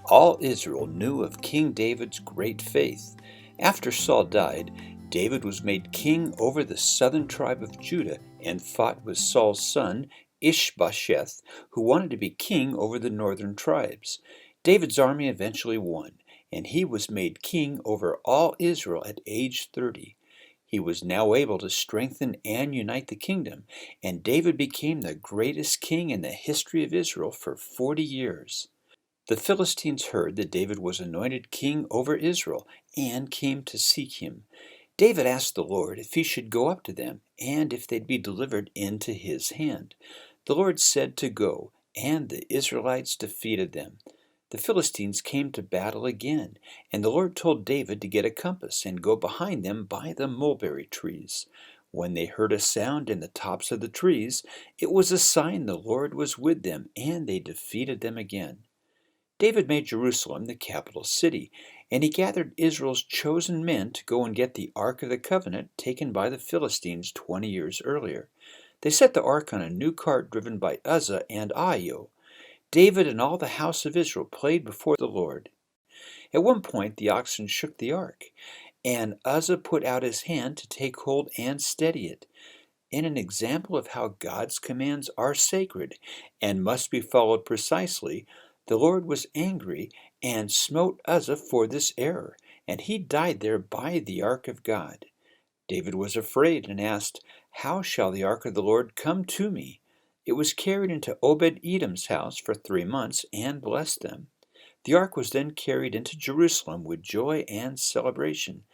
All Israel knew of King David's great faith. After Saul died, David was made king over the southern tribe of Judah and fought with Saul's son Ishbosheth, who wanted to be king over the northern tribes. David's army eventually won, and he was made king over all Israel at age 30. He was now able to strengthen and unite the kingdom, and David became the greatest king in the history of Israel for 40 years. The Philistines heard that David was anointed king over Israel and came to seek him. David asked the Lord if he should go up to them and if they'd be delivered into his hand. The Lord said to go, and the Israelites defeated them. The Philistines came to battle again, and the Lord told David to get a compass and go behind them by the mulberry trees. When they heard a sound in the tops of the trees, it was a sign the Lord was with them, and they defeated them again. David made Jerusalem the capital city, and he gathered Israel's chosen men to go and get the Ark of the Covenant taken by the Philistines 20 years earlier. They set the ark on a new cart driven by Uzzah and Ahio. David and all the house of Israel played before the Lord. At one point the oxen shook the ark, and Uzzah put out his hand to take hold and steady it. In an example of how God's commands are sacred and must be followed precisely, the Lord was angry and smote Uzzah for this error, and he died there by the ark of God. David was afraid and asked, "How shall the ark of the Lord come to me?" It was carried into Obed-Edom's house for 3 months and blessed them. The ark was then carried into Jerusalem with joy and celebration.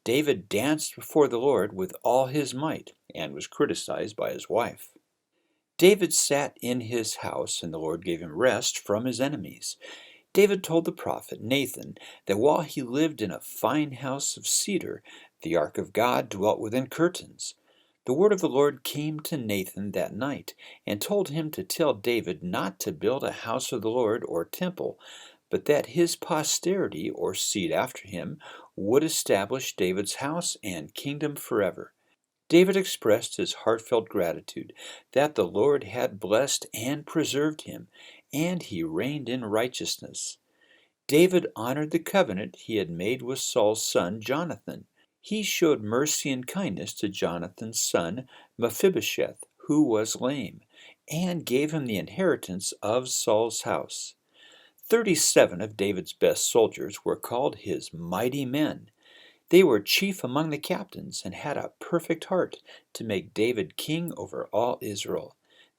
David danced before the Lord with all his might and was criticized by his wife. David sat in his house, and the Lord gave him rest from his enemies. David told the prophet Nathan that while he lived in a fine house of cedar, the ark of God dwelt within curtains. The word of the Lord came to Nathan that night, and told him to tell David not to build a house of the Lord or temple, but that his posterity, or seed after him, would establish David's house and kingdom forever. David expressed his heartfelt gratitude that the Lord had blessed and preserved him, and he reigned in righteousness. David honored the covenant he had made with Saul's son Jonathan. He showed mercy and kindness to Jonathan's son Mephibosheth, who was lame, and gave him the inheritance of Saul's house. 37 of David's best soldiers were called his mighty men. They were chief among the captains and had a perfect heart to make David king over all Israel.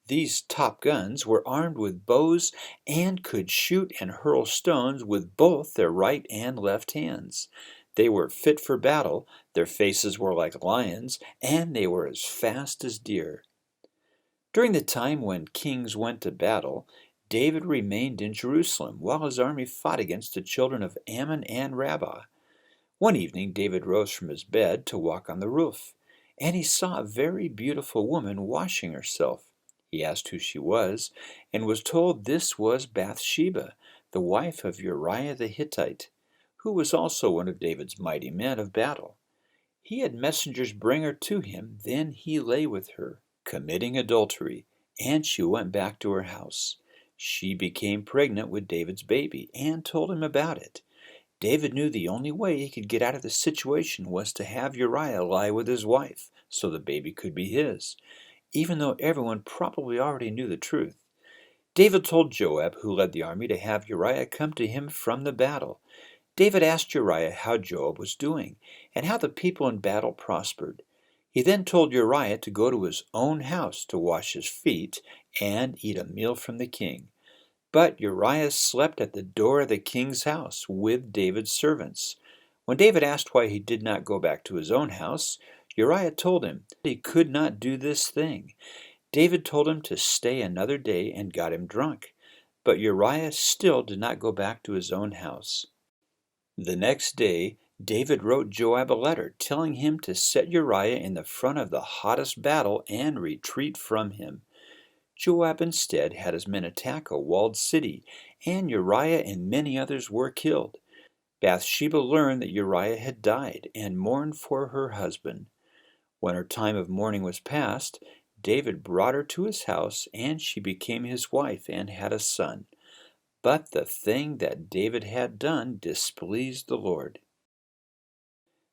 These top guns were armed with bows and could shoot and hurl stones with both their right and left hands. They were fit for battle, their faces were like lions, and they were as fast as deer. During the time when kings went to battle, David remained in Jerusalem while his army fought against the children of Ammon and Rabbah. One evening David rose from his bed to walk on the roof, and he saw a very beautiful woman washing herself. He asked who she was, and was told this was Bathsheba, the wife of Uriah the Hittite, who was also one of David's mighty men of battle. He had messengers bring her to him, then he lay with her, committing adultery, and she went back to her house. She became pregnant with David's baby, and told him about it. David knew the only way he could get out of the situation was to have Uriah lie with his wife, so the baby could be his, even though everyone probably already knew the truth. David told Joab, who led the army, to have Uriah come to him from the battle. David asked Uriah how Joab was doing, and how the people in battle prospered. He then told Uriah to go to his own house to wash his feet and eat a meal from the king. But Uriah slept at the door of the king's house with David's servants. When David asked why he did not go back to his own house, Uriah told him he could not do this thing. David told him to stay another day and got him drunk. But Uriah still did not go back to his own house. The next day, David wrote Joab a letter telling him to set Uriah in the front of the hottest battle and retreat from him. Joab instead had his men attack a walled city, and Uriah and many others were killed. Bathsheba learned that Uriah had died and mourned for her husband. When her time of mourning was past, David brought her to his house, and she became his wife and had a son. But the thing that David had done displeased the Lord.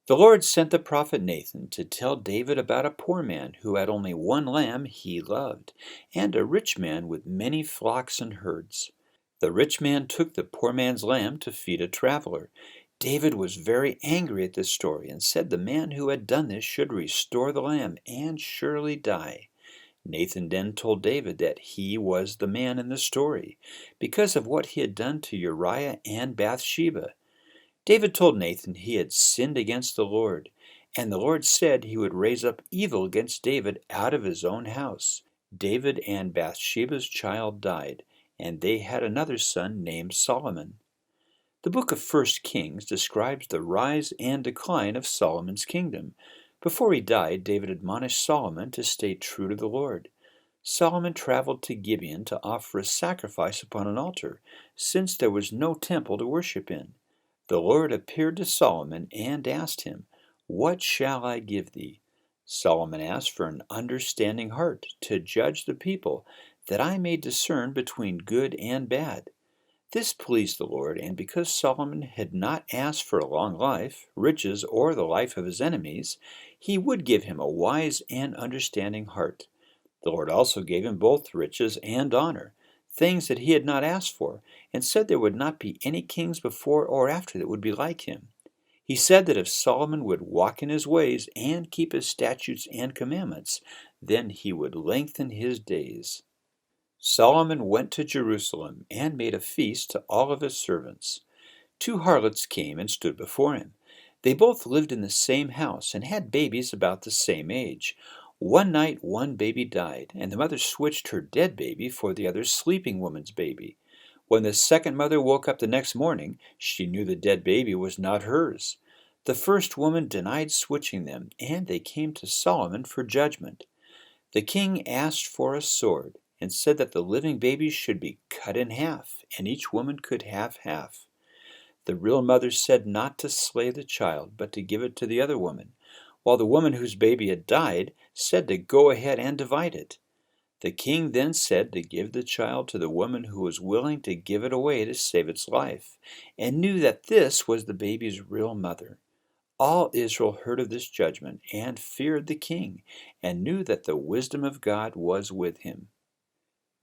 The Lord sent the prophet Nathan to tell David about a poor man who had only one lamb he loved, and a rich man with many flocks and herds. The rich man took the poor man's lamb to feed a traveler. David was very angry at this story and said the man who had done this should restore the lamb and surely die. Nathan then told David that he was the man in the story because of what he had done to Uriah and Bathsheba. David told Nathan he had sinned against the Lord, and the Lord said he would raise up evil against David out of his own house. David and Bathsheba's child died, and they had another son named Solomon. The book of First Kings describes the rise and decline of Solomon's kingdom. Before he died, David admonished Solomon to stay true to the Lord. Solomon traveled to Gibeon to offer a sacrifice upon an altar, since there was no temple to worship in. The Lord appeared to Solomon and asked him, "What shall I give thee?" Solomon asked for an understanding heart to judge the people, that I may discern between good and bad. This pleased the Lord, and because Solomon had not asked for a long life, riches, or the life of his enemies, he would give him a wise and understanding heart. The Lord also gave him both riches and honor, things that he had not asked for, and said there would not be any kings before or after that would be like him. He said that if Solomon would walk in his ways and keep his statutes and commandments, then he would lengthen his days. Solomon went to Jerusalem and made a feast to all of his servants. Two harlots came and stood before him. They both lived in the same house and had babies about the same age. One night one baby died, and the mother switched her dead baby for the other sleeping woman's baby. When the second mother woke up the next morning, she knew the dead baby was not hers. The first woman denied switching them, and they came to Solomon for judgment. The king asked for a sword, and said that the living babies should be cut in half, and each woman could have half. The real mother said not to slay the child, but to give it to the other woman, while the woman whose baby had died said to go ahead and divide it. The king then said to give the child to the woman who was willing to give it away to save its life, and knew that this was the baby's real mother. All Israel heard of this judgment and feared the king, and knew that the wisdom of God was with him.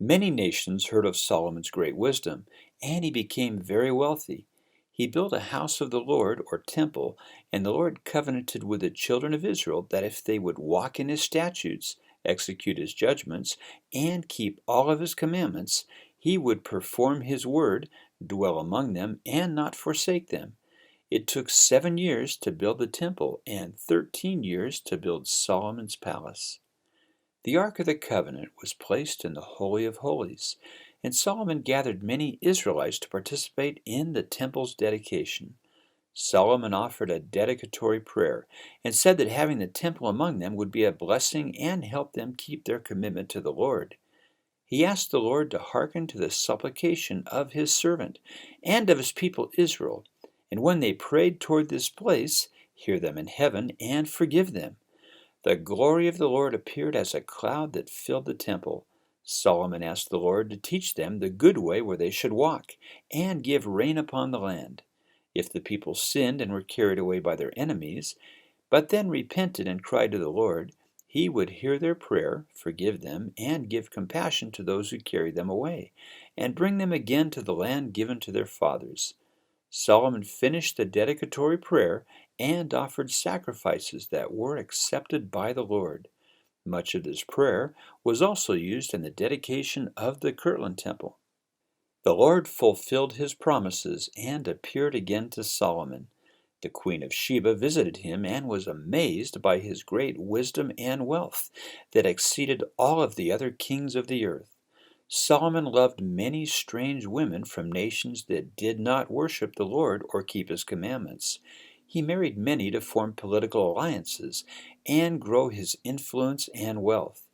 Many nations heard of Solomon's great wisdom, and he became very wealthy. He built a house of the Lord, or temple, and the Lord covenanted with the children of Israel that if they would walk in his statutes, execute his judgments, and keep all of his commandments, he would perform his word, dwell among them, and not forsake them. It took 7 years to build the temple, and 13 years to build Solomon's palace. The Ark of the Covenant was placed in the Holy of Holies, and Solomon gathered many Israelites to participate in the temple's dedication. Solomon offered a dedicatory prayer and said that having the temple among them would be a blessing and help them keep their commitment to the Lord. He asked the Lord to hearken to the supplication of his servant and of his people Israel, and when they prayed toward this place, hear them in heaven and forgive them. The glory of the Lord appeared as a cloud that filled the temple. Solomon asked the Lord to teach them the good way where they should walk, and give rain upon the land. If the people sinned and were carried away by their enemies, but then repented and cried to the Lord, he would hear their prayer, forgive them, and give compassion to those who carried them away, and bring them again to the land given to their fathers. Solomon finished the dedicatory prayer and offered sacrifices that were accepted by the Lord. Much of this prayer was also used in the dedication of the Kirtland Temple. The Lord fulfilled his promises and appeared again to Solomon. The Queen of Sheba visited him and was amazed by his great wisdom and wealth that exceeded all of the other kings of the earth. Solomon loved many strange women from nations that did not worship the Lord or keep his commandments. He married many to form political alliances and grow his influence and wealth.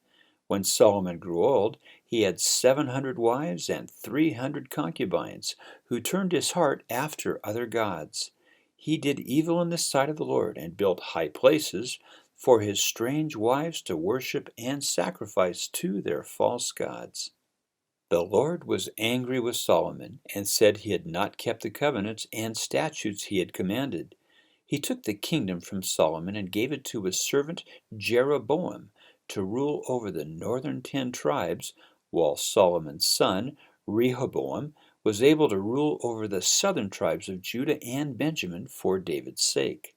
When Solomon grew old, he had 700 wives and 300 concubines, who turned his heart after other gods. He did evil in the sight of the Lord and built high places for his strange wives to worship and sacrifice to their false gods. The Lord was angry with Solomon and said he had not kept the covenants and statutes he had commanded. He took the kingdom from Solomon and gave it to his servant Jeroboam to rule over the northern 10 tribes, while Solomon's son Rehoboam was able to rule over the southern tribes of Judah and Benjamin for David's sake.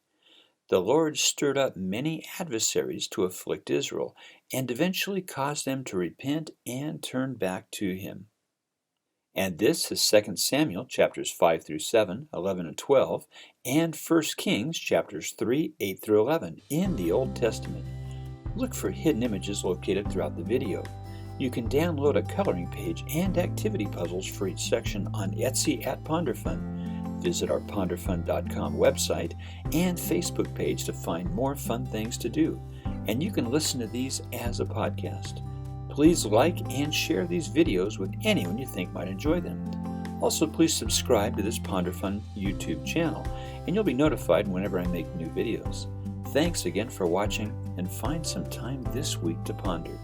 The Lord stirred up many adversaries to afflict Israel, and eventually caused them to repent and turn back to him. And this is 2 Samuel chapters 5 through 7, 11 and 12, and 1 Kings chapters 3, 8 through 11 in the Old Testament. Look for hidden images located throughout the video. You can download a coloring page and activity puzzles for each section on Etsy at Ponderfun. Visit our Ponderfun.com website and Facebook page to find more fun things to do. And you can listen to these as a podcast. Please like and share these videos with anyone you think might enjoy them. Also, please subscribe to this Ponderfun YouTube channel, and you'll be notified whenever I make new videos. Thanks again for watching, and find some time this week to ponder.